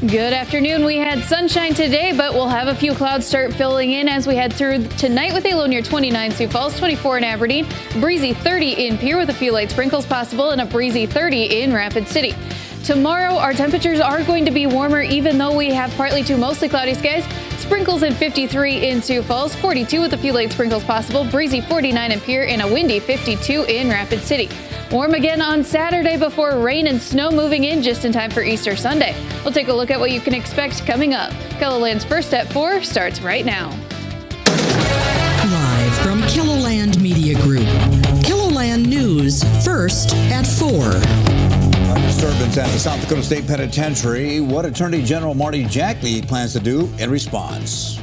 Good afternoon. We had sunshine today, but we'll have a few clouds start filling in as we head through tonight with a low near 29 Sioux Falls, 24 in Aberdeen, breezy 30 in Pierre with a few light sprinkles possible, and a breezy 30 in Rapid City. Tomorrow, our temperatures are going to be warmer, even though we have partly to mostly cloudy skies. Sprinkles at 53 in Sioux Falls, 42 with a few light sprinkles possible, breezy 49 in Pierre, and a windy 52 in Rapid City. Warm again on Saturday before rain and snow moving in just in time for Easter Sunday. We'll take a look at what you can expect coming up. KELOLAND's First at 4 starts right now. Live from KELOLAND Media Group. KELOLAND News, First at 4. A disturbance at the South Dakota State Penitentiary. What Attorney General Marty Jackley plans to do in response.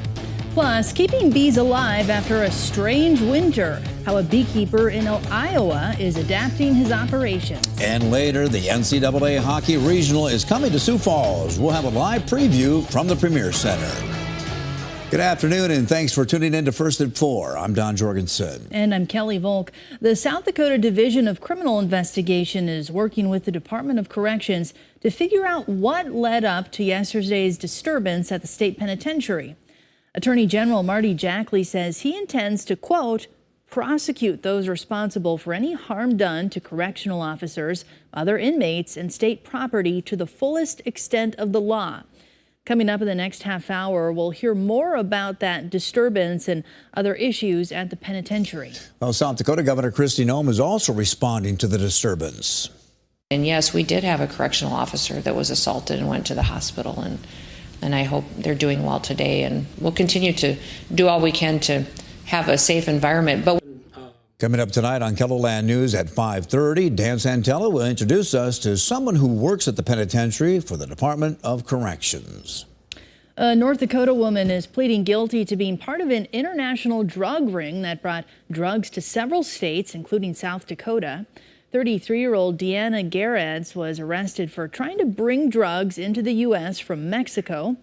Plus, keeping bees alive after a strange winter. How a beekeeper in Iowa is adapting his operations. And later, the NCAA Hockey Regional is coming to Sioux Falls. We'll have a live preview from the Premier Center. Good afternoon, and thanks for tuning in to First at 4. I'm Don Jorgensen. And I'm Kelly Volk. The South Dakota Division of Criminal Investigation is working with the Department of Corrections to figure out what led up to yesterday's disturbance at the state penitentiary. Attorney General Marty Jackley says he intends to, quote, prosecute those responsible for any harm done to correctional officers, other inmates, and state property to the fullest extent of the law. Coming up in the next half hour, we'll hear more about that disturbance and other issues at the penitentiary. Well, South Dakota Governor Kristi Noem is also responding to the disturbance. And yes, we did have a correctional officer that was assaulted and went to the hospital, and I hope they're doing well today, and we'll continue to do all we can to have a safe environment. But coming up tonight on KELOLAND News at 5:30, Dan Santella will introduce us to someone who works at the penitentiary for the Department of Corrections. A North Dakota woman is pleading guilty to being part of an international drug ring that brought drugs to several states, including South Dakota. 33-year-old Deanna Garrets was arrested for trying to bring drugs into the U.S. from Mexico.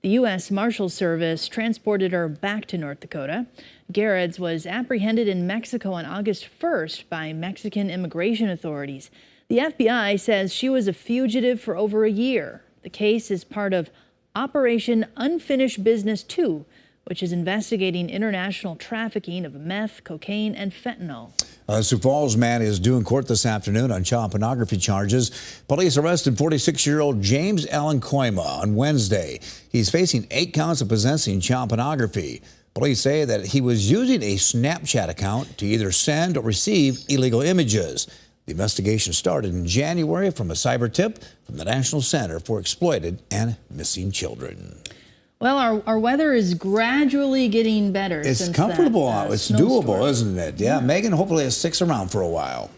The U.S. Marshal Service transported her back to North Dakota. Garrets was apprehended in Mexico on August 1st by Mexican immigration authorities. The FBI says she was a fugitive for over a year. The case is part of Operation Unfinished Business 2, which is investigating international trafficking of meth, cocaine, and fentanyl. A Sioux Falls man is due in court this afternoon on child pornography charges. Police arrested 46-year-old James Allen Koima on Wednesday. He's facing 8 counts of possessing child pornography. Police say that he was using a Snapchat account to either send or receive illegal images. The investigation started in January from a cyber tip from the National Center for Exploited and Missing Children. Well, our weather is gradually getting better. It's comfortable out. It's doable, isn't it? Yeah. Megan, hopefully it sticks around for a while.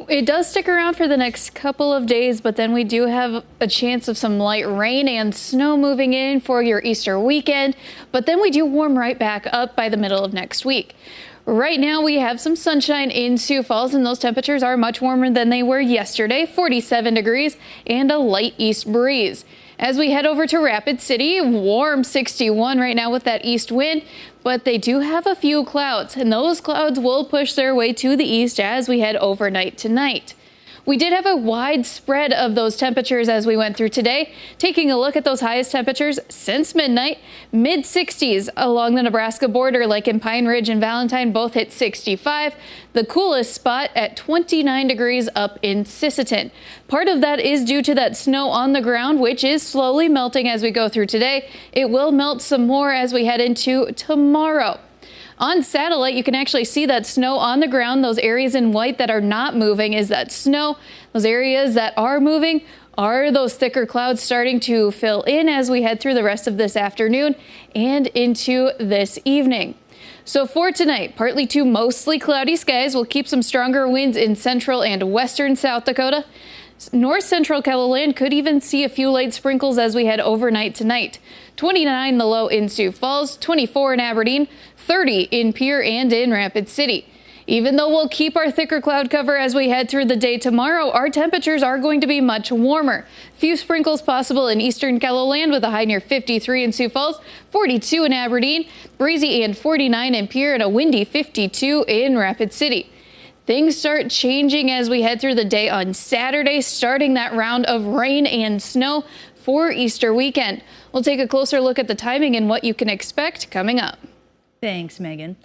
It does stick around for the next couple of days, but then we do have a chance of some light rain and snow moving in for your Easter weekend. But then we do warm right back up by the middle of next week. Right now, we have some sunshine in Sioux Falls, and those temperatures are much warmer than they were yesterday, 47 degrees, and a light east breeze. As we head over to Rapid City, warm 61 right now with that east wind, but they do have a few clouds, and those clouds will push their way to the east as we head overnight tonight. We did have a wide spread of those temperatures as we went through today. Taking a look at those highest temperatures since midnight, mid-60s along the Nebraska border, like in Pine Ridge and Valentine, both hit 65. The coolest spot at 29 degrees up in Sisseton. Part of that is due to that snow on the ground, which is slowly melting as we go through today. It will melt some more as we head into tomorrow. On satellite, you can actually see that snow on the ground. Those areas in white that are not moving is that snow. Those areas that are moving are those thicker clouds starting to fill in as we head through the rest of this afternoon and into this evening. So for tonight, partly to mostly cloudy skies. We'll keep some stronger winds in central and western South Dakota. North central KELOLAND could even see a few light sprinkles as we head overnight tonight. 29 the low in Sioux Falls, 24 in Aberdeen, 30 in Pierre and in Rapid City. Even though we'll keep our thicker cloud cover as we head through the day tomorrow, our temperatures are going to be much warmer. Few sprinkles possible in eastern KELOLAND with a high near 53 in Sioux Falls, 42 in Aberdeen, breezy and 49 in Pierre, and a windy 52 in Rapid City. Things start changing as we head through the day on Saturday, starting that round of rain and snow before Easter weekend. We'll take a closer look at the timing and what you can expect coming up. Thanks, Megan.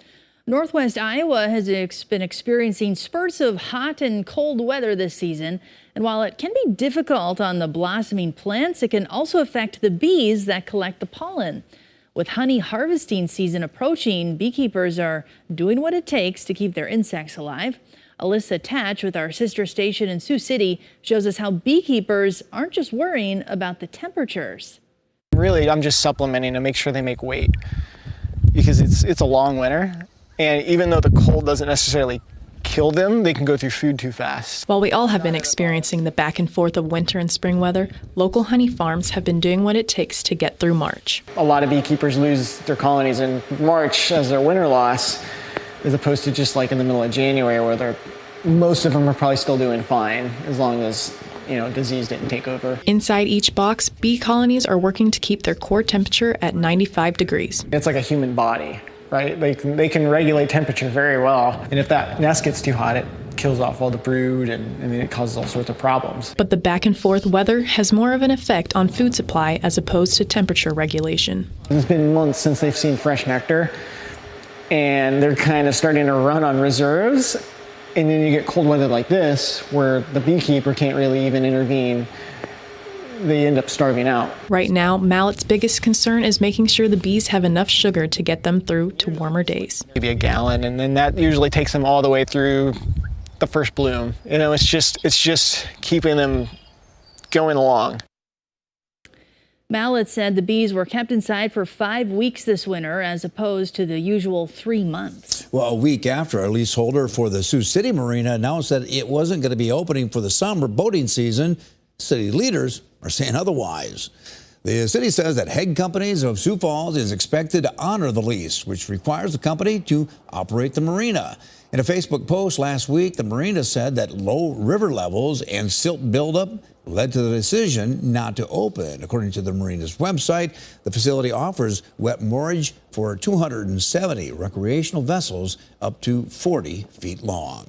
Northwest Iowa has been experiencing spurts of hot and cold weather this season. And while it can be difficult on the blossoming plants, it can also affect the bees that collect the pollen. With honey harvesting season approaching, beekeepers are doing what it takes to keep their insects alive. Alyssa Tatch with our sister station in Sioux City shows us how beekeepers aren't just worrying about the temperatures. Really, I'm just supplementing to make sure they make weight, because it's a long winter. And even though the cold doesn't necessarily kill them, they can go through food too fast. While we all have been experiencing the back and forth of winter and spring weather, local honey farms have been doing what it takes to get through March. A lot of beekeepers lose their colonies in March as their winter loss, as opposed to just like in the middle of January, where most of them are probably still doing fine, as long as disease didn't take over. Inside each box, bee colonies are working to keep their core temperature at 95 degrees. It's like a human body. Right? They can regulate temperature very well. And if that nest gets too hot, it kills off all the brood and then it causes all sorts of problems. But the back and forth weather has more of an effect on food supply as opposed to temperature regulation. It's been months since they've seen fresh nectar, and they're kind of starting to run on reserves. And then you get cold weather like this, where the beekeeper can't really even intervene. They end up starving out. Right now, Mallet's biggest concern is making sure the bees have enough sugar to get them through to warmer days. Maybe a gallon, and then that usually takes them all the way through the first bloom. It's just keeping them going along. Mallet said the bees were kept inside for 5 weeks this winter, as opposed to the usual 3 months. Well, a week after a leaseholder for the Sioux City Marina announced that it wasn't going to be opening for the summer boating season, city leaders are saying otherwise. The city says that Head Companies of Sioux Falls is expected to honor the lease, which requires the company to operate the marina. In a Facebook post last week, the marina said that low river levels and silt buildup led to the decision not to open. According to the marina's website, the facility offers wet moorage for 270 recreational vessels up to 40 feet long.